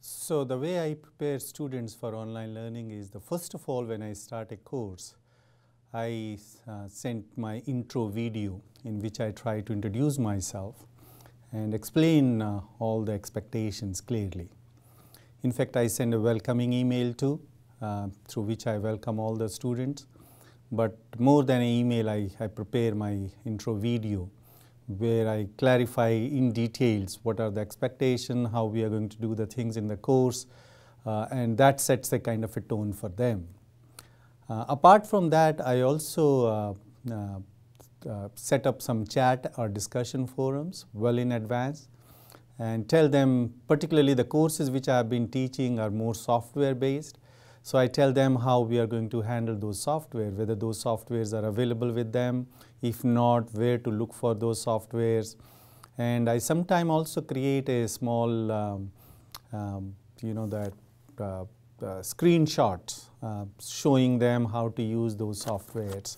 So the way I prepare students for online learning is first of all, when I start a course, I sent my intro video in which I try to introduce myself and explain all the expectations clearly. In fact, I send a welcoming email too, through which I welcome all the students. But more than an email, I prepare my intro video where I clarify in details what are the expectations, how we are going to do the things in the course, and that sets a kind of a tone for them. Apart from that, I also set up some chat or discussion forums well in advance and tell them, particularly the courses which I have been teaching are more software based. So I tell them how we are going to handle those software, whether those softwares are available with them, if not, where to look for those softwares. And I sometimes also create a small, screenshots showing them how to use those softwares,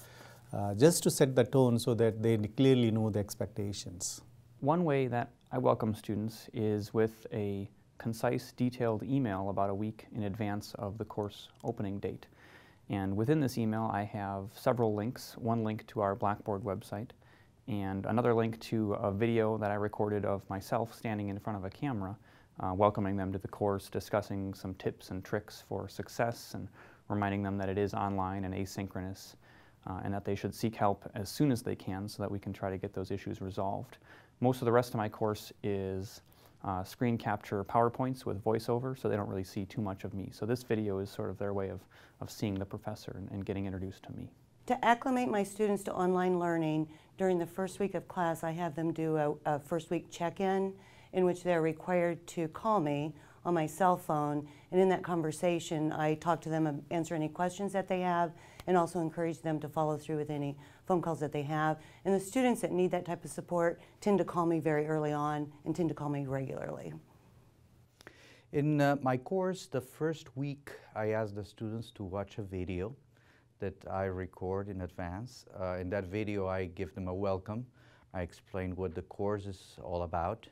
just to set the tone so that they clearly know the expectations. One way that I welcome students is with a concise, detailed email about a week in advance of the course opening date. And within this email, I have several links. One link to our Blackboard website, and another link to a video that I recorded of myself standing in front of a camera, welcoming them to the course, discussing some tips and tricks for success, and reminding them that it is online and asynchronous, and that they should seek help as soon as they can so that we can try to get those issues resolved. Most of the rest of my course is screen capture PowerPoints with voiceover, so they don't really see too much of me. So this video is sort of their way of seeing the professor and getting introduced to me. To acclimate my students to online learning, during the first week of class, I have them do a first week check-in in which they're required to call me on my cell phone, and in that conversation I talk to them, answer any questions that they have, and also encourage them to follow through with any phone calls that they have. And the students that need that type of support tend to call me very early on and tend to call me regularly. In my course, the first week I ask the students to watch a video that I record in advance. In that video I give them a welcome. I explain what the course is all about.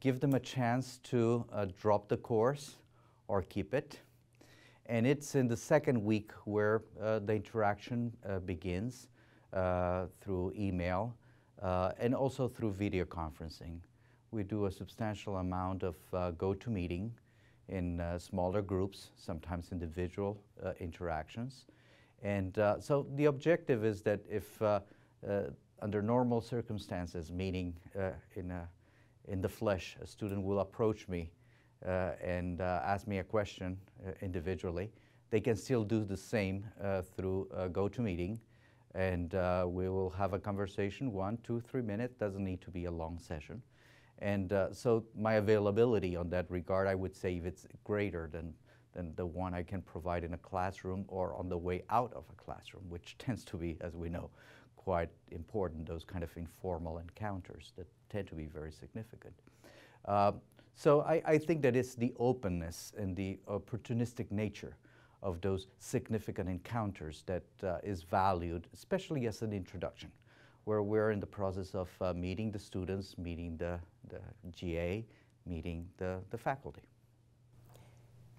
Give them a chance to drop the course or keep it. And it's in the second week where the interaction begins through email and also through video conferencing. We do a substantial amount of GoToMeeting in smaller groups, sometimes individual interactions. And so the objective is that if under normal circumstances, meaning in the flesh, a student will approach me and ask me a question individually, they can still do the same through GoToMeeting, and we will have a conversation, 1, 2, 3 minutes, doesn't need to be a long session. And so my availability on that regard, I would say if it's greater than the one I can provide in a classroom or on the way out of a classroom, which tends to be, as we know, quite important, those kind of informal encounters that tend to be very significant. So I think that it's the openness and the opportunistic nature of those significant encounters that is valued, especially as an introduction, where we're in the process of meeting the students, meeting the GA, meeting the faculty.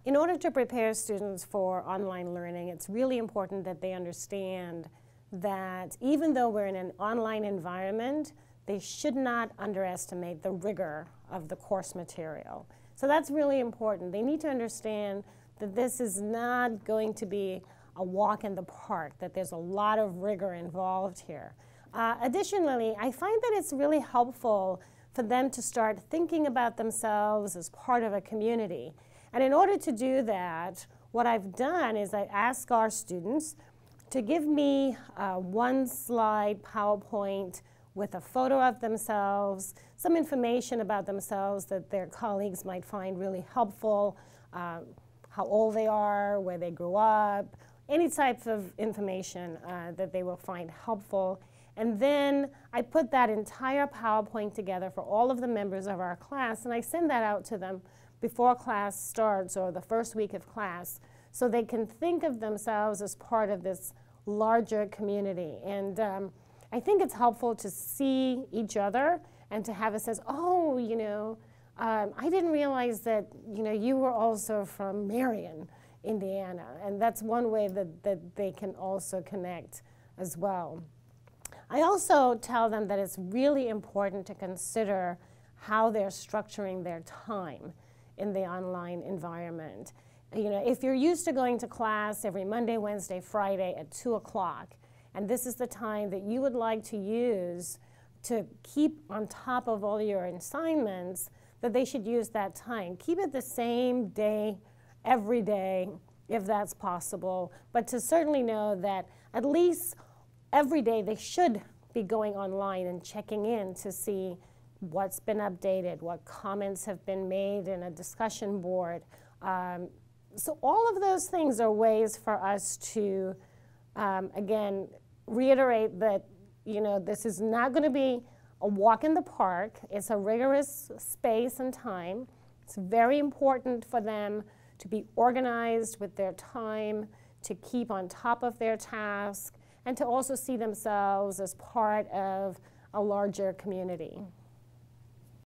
In order to prepare students for online learning, it's really important that they understand that even though we're in an online environment, they should not underestimate the rigor of the course material. So that's really important. They need to understand that this is not going to be a walk in the park, that there's a lot of rigor involved here. Additionally, I find that it's really helpful for them to start thinking about themselves as part of a community. And in order to do that, what I've done is I ask our students to give me one slide PowerPoint with a photo of themselves, some information about themselves that their colleagues might find really helpful, how old they are, where they grew up, any type of information that they will find helpful. And then I put that entire PowerPoint together for all of the members of our class, and I send that out to them before class starts or the first week of class, so they can think of themselves as part of this larger community. And I think it's helpful to see each other and to have a sense, oh, you know, I didn't realize that, you know, you were also from Marion, Indiana, and that's one way that they can also connect as well. I also tell them that it's really important to consider how they're structuring their time in the online environment. You know, if you're used to going to class every Monday, Wednesday, Friday at 2 o'clock, and this is the time that you would like to use to keep on top of all your assignments, that they should use that time. Keep it the same day, every day, if that's possible, but to certainly know that at least every day they should be going online and checking in to see what's been updated, what comments have been made in a discussion board. So all of those things are ways for us to, again, reiterate that, you know, this is not going to be a walk in the park. It's a rigorous space and time. It's very important for them to be organized with their time, to keep on top of their task, and to also see themselves as part of a larger community.